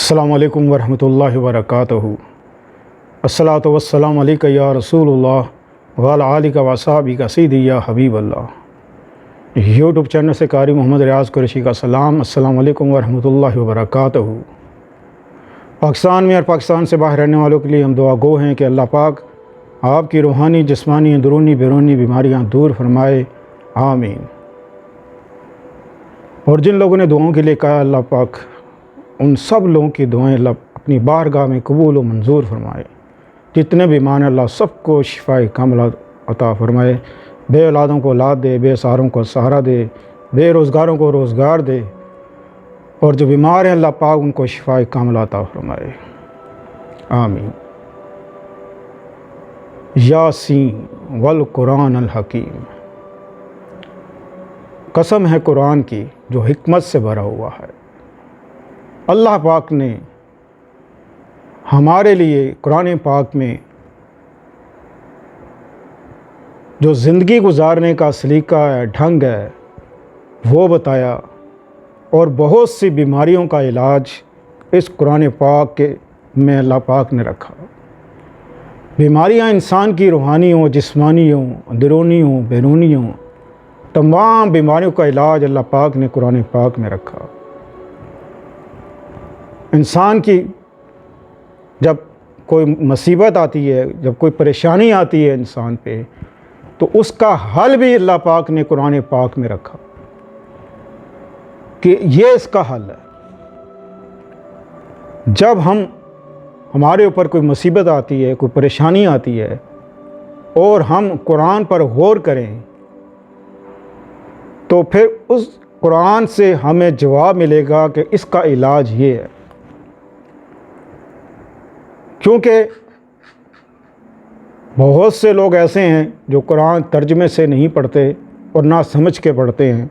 السلام علیکم ورحمۃ اللہ وبرکاتہ۔ الصلاۃ والسلام علیک یا رسول اللہ وعلی آلک و اصحابک سیدی یا حبیب اللہ۔ یوٹیوب چینل سے قاری محمد ریاض قریشی کا سلام۔ السلام علیکم ورحمۃ اللہ وبرکاتہ۔ پاکستان میں اور پاکستان سے باہر رہنے والوں کے لیے ہم دعا گو ہیں کہ اللہ پاک آپ کی روحانی، جسمانی، اندرونی بیرونی بیماریاں دور فرمائے، آمین۔ اور جن لوگوں نے دعاؤں کے لیے کہا، اللہ پاک ان سب لوگوں کی دعائیں اللہ اپنی بارگاہ میں قبول و منظور فرمائے۔ جتنے بیمار ہیں اللہ سب کو شفائے کاملہ عطا فرمائے۔ بے اولادوں کو اولاد دے، بے سہاروں کو سہارا دے، بے روزگاروں کو روزگار دے، اور جو بیمار ہیں اللہ پاک ان کو شفائے کاملہ عطا فرمائے، آمین۔ یاسین والقرآن الحکیم، قسم ہے قرآن کی جو حکمت سے بھرا ہوا ہے۔ اللہ پاک نے ہمارے لیے قرآن پاک میں جو زندگی گزارنے کا سلیقہ ہے، ڈھنگ ہے، وہ بتایا، اور بہت سی بیماریوں کا علاج اس قرآن پاک کے میں اللہ پاک نے رکھا۔ بیماریاں انسان کی روحانی ہوں، جسمانی ہوں، اندرونی ہوں، بیرونی ہوں، تمام بیماریوں کا علاج اللہ پاک نے قرآن پاک میں رکھا۔ انسان کی جب کوئی مصیبت آتی ہے، جب کوئی پریشانی آتی ہے انسان پہ، تو اس کا حل بھی اللہ پاک نے قرآن پاک میں رکھا کہ یہ اس کا حل ہے۔ جب ہمارے اوپر کوئی مصیبت آتی ہے، کوئی پریشانی آتی ہے، اور ہم قرآن پر غور کریں، تو پھر اس قرآن سے ہمیں جواب ملے گا کہ اس کا علاج یہ ہے۔ کیونکہ بہت سے لوگ ایسے ہیں جو قرآن ترجمے سے نہیں پڑھتے اور نہ سمجھ کے پڑھتے ہیں،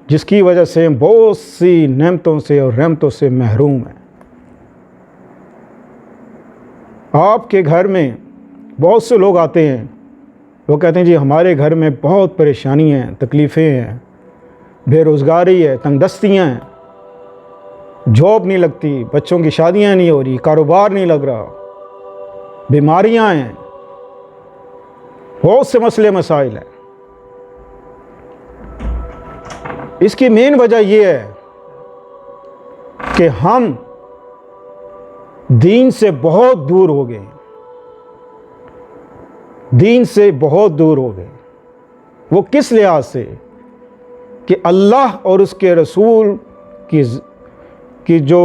جس کی وجہ سے بہت سی نعمتوں سے اور رحمتوں سے محروم ہیں۔ آپ کے گھر میں بہت سے لوگ آتے ہیں، وہ کہتے ہیں جی ہمارے گھر میں بہت پریشانی ہیں، تکلیفیں ہیں، بے روزگاری ہے، تنگ دستیاں ہیں، جاب نہیں لگتی، بچوں کی شادیاں نہیں ہو رہی، کاروبار نہیں لگ رہا، بیماریاں ہیں، بہت سے مسئلے مسائل ہیں۔ اس کی مین وجہ یہ ہے کہ ہم دین سے بہت دور ہو گئے، دین سے بہت دور ہو گئے۔ وہ کس لحاظ سے کہ اللہ اور اس کے رسول کی جو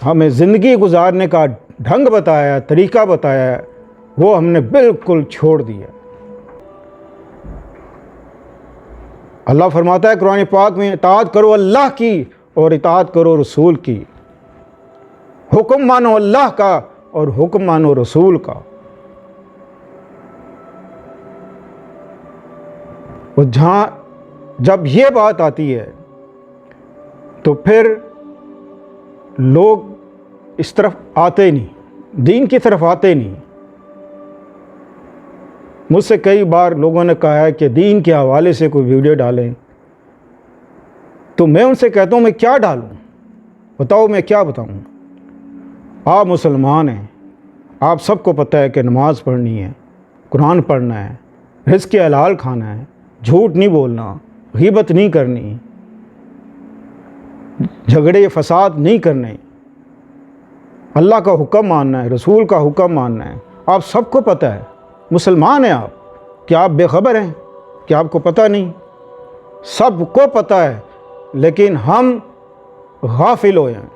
ہمیں زندگی گزارنے کا ڈھنگ بتایا ہے، طریقہ بتایا ہے، وہ ہم نے بالکل چھوڑ دیا۔ اللہ فرماتا ہے قرآن پاک میں، اطاعت کرو اللہ کی اور اطاعت کرو رسول کی۔ حکم مانو اللہ کا اور حکم مانو رسول کا۔ اور جب یہ بات آتی ہے تو پھر لوگ اس طرف آتے نہیں، دین کی طرف آتے نہیں۔ مجھ سے کئی بار لوگوں نے کہا ہے کہ دین کے حوالے سے کوئی ویڈیو ڈالیں، تو میں ان سے کہتا ہوں میں کیا ڈالوں، بتاؤ میں کیا بتاؤں۔ آپ مسلمان ہیں، آپ سب کو پتہ ہے کہ نماز پڑھنی ہے، قرآن پڑھنا ہے، رزق حلال کھانا ہے، جھوٹ نہیں بولنا، غیبت نہیں کرنی، جھگڑے فساد نہیں کرنے، اللہ کا حکم ماننا ہے، رسول کا حکم ماننا ہے۔ آپ سب کو پتہ ہے، مسلمان ہیں آپ، کیا آپ بے خبر ہیں؟ کیا آپ کو پتہ نہیں؟ سب کو پتہ ہے، لیکن ہم غافل ہوئے ہیں۔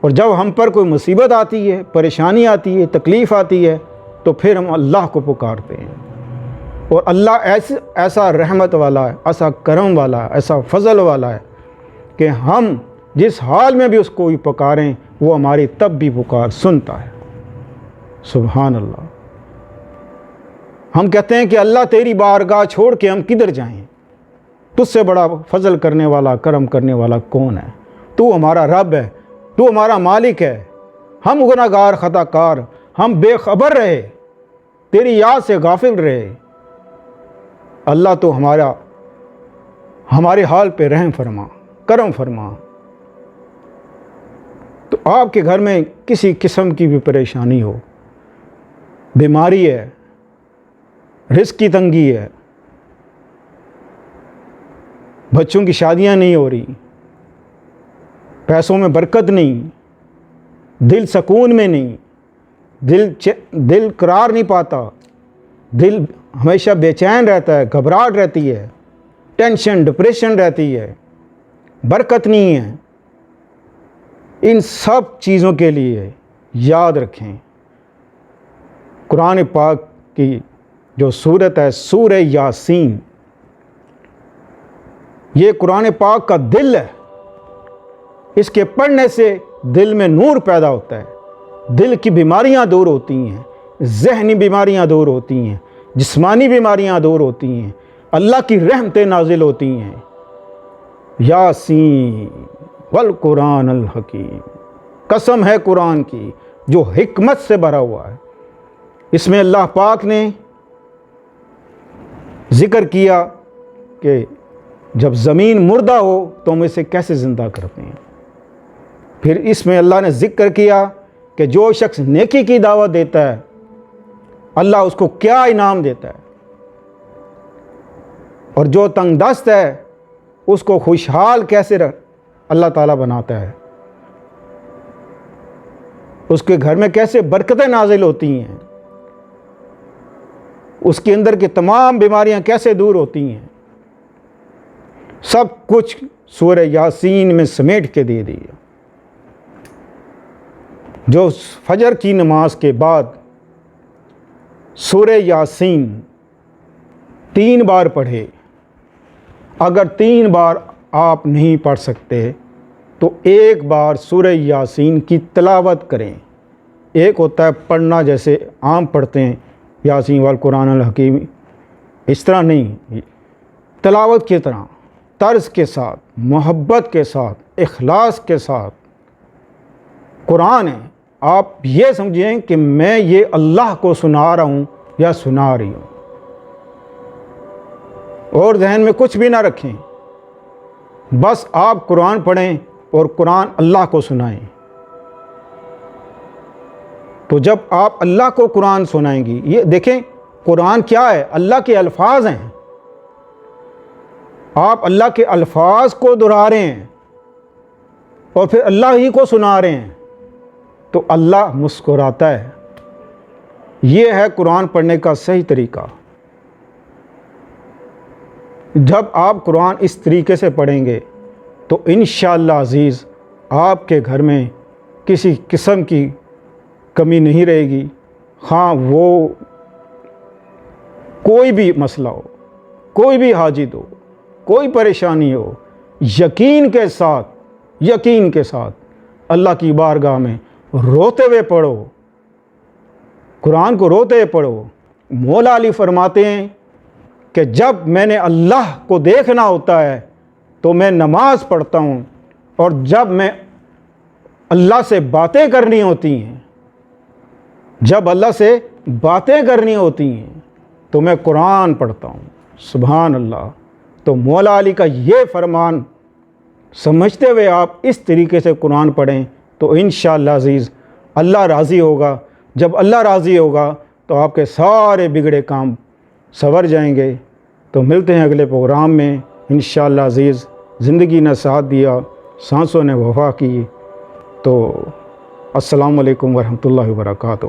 اور جب ہم پر کوئی مصیبت آتی ہے، پریشانی آتی ہے، تکلیف آتی ہے، تو پھر ہم اللہ کو پکارتے ہیں۔ اور اللہ ایسا رحمت والا ہے، ایسا کرم والا ہے، ایسا فضل والا ہے کہ ہم جس حال میں بھی اس کو پکاریں، وہ ہماری تب بھی پکار سنتا ہے۔ سبحان اللہ۔ ہم کہتے ہیں کہ اللہ تیری بارگاہ چھوڑ کے ہم کدھر جائیں؟ تجھ سے بڑا فضل کرنے والا، کرم کرنے والا کون ہے؟ تو ہمارا رب ہے، تو ہمارا مالک ہے۔ ہم گناہگار، خطا کار، ہم بے خبر رہے، تیری یاد سے غافل رہے۔ اللہ تو ہمارے حال پہ رحم فرما، کرم فرما۔ تو آپ کے گھر میں کسی قسم کی بھی پریشانی ہو، بیماری ہے، رزق کی تنگی ہے، بچوں کی شادیاں نہیں ہو رہی، پیسوں میں برکت نہیں، دل سکون میں نہیں، دل قرار نہیں پاتا، دل ہمیشہ بے چین رہتا ہے، گھبراہٹ رہتی ہے، ٹینشن ڈپریشن رہتی ہے، برکت نہیں ہے، ان سب چیزوں کے لیے یاد رکھیں قرآن پاک کی جو سورت ہے سورہ یاسین، یہ قرآن پاک کا دل ہے. اس کے پڑھنے سے دل میں نور پیدا ہوتا ہے، دل کی بیماریاں دور ہوتی ہیں، ذہنی بیماریاں دور ہوتی ہیں، جسمانی بیماریاں دور ہوتی ہیں، اللہ کی رحمتیں نازل ہوتی ہیں. یاسین والقرآن الحکیم، قسم ہے قرآن کی جو حکمت سے بھرا ہوا ہے. اس میں اللہ پاک نے ذکر کیا کہ جب زمین مردہ ہو تو ہم اسے کیسے زندہ کرتے ہیں. پھر اس میں اللہ نے ذکر کیا کہ جو شخص نیکی کی دعوت دیتا ہے اللہ اس کو کیا انعام دیتا ہے، اور جو تنگ دست ہے اس کو خوشحال کیسے اللہ تعالیٰ بناتا ہے، اس کے گھر میں کیسے برکتیں نازل ہوتی ہیں، اس کے اندر کی تمام بیماریاں کیسے دور ہوتی ہیں، سب کچھ سورہ یاسین میں سمیٹ کے دے دیا. جو فجر کی نماز کے بعد سورہ یاسین 3 بار پڑھے، اگر 3 بار آپ نہیں پڑھ سکتے تو 1 بار سورہ یاسین کی تلاوت کریں. ایک ہوتا ہے پڑھنا جیسے عام پڑھتے ہیں یاسین والقرآن الحکیم، اس طرح نہیں، تلاوت کی طرح طرز کے ساتھ، محبت کے ساتھ، اخلاص کے ساتھ. قرآن ہے، آپ یہ سمجھیں کہ میں یہ اللہ کو سنا رہا ہوں یا سنا رہی ہوں، اور ذہن میں کچھ بھی نہ رکھیں، بس آپ قرآن پڑھیں اور قرآن اللہ کو سنائیں. تو جب آپ اللہ کو قرآن سنائیں گی، یہ دیکھیں قرآن کیا ہے، اللہ کے الفاظ ہیں، آپ اللہ کے الفاظ کو دہرا رہے ہیں اور پھر اللہ ہی کو سنا رہے ہیں تو اللہ مسکراتا ہے. یہ ہے قرآن پڑھنے کا صحیح طریقہ. جب آپ قرآن اس طریقے سے پڑھیں گے تو انشاءاللہ عزیز آپ کے گھر میں کسی قسم کی کمی نہیں رہے گی، ہاں وہ کوئی بھی مسئلہ ہو، کوئی بھی حاجت ہو، کوئی پریشانی ہو، یقین کے ساتھ اللہ کی بارگاہ میں روتے ہوئے پڑھو، قرآن کو روتے ہوئے پڑھو. مولا علی فرماتے ہیں کہ جب میں نے اللہ کو دیکھنا ہوتا ہے تو میں نماز پڑھتا ہوں، اور جب میں اللہ سے باتیں کرنی ہوتی ہیں، جب اللہ سے باتیں کرنی ہوتی ہیں تو میں قرآن پڑھتا ہوں. سبحان اللہ. تو مولا علی کا یہ فرمان سمجھتے ہوئے آپ اس طریقے سے قرآن پڑھیں تو انشاءاللہ عزیز اللہ راضی ہوگا. جب اللہ راضی ہوگا تو آپ کے سارے بگڑے کام سنور جائیں گے. تو ملتے ہیں اگلے پروگرام میں انشاءاللہ عزیز. زندگی نے ساتھ دیا، سانسوں نے وفا کی. تو السلام علیکم ورحمۃ اللہ وبرکاتہ.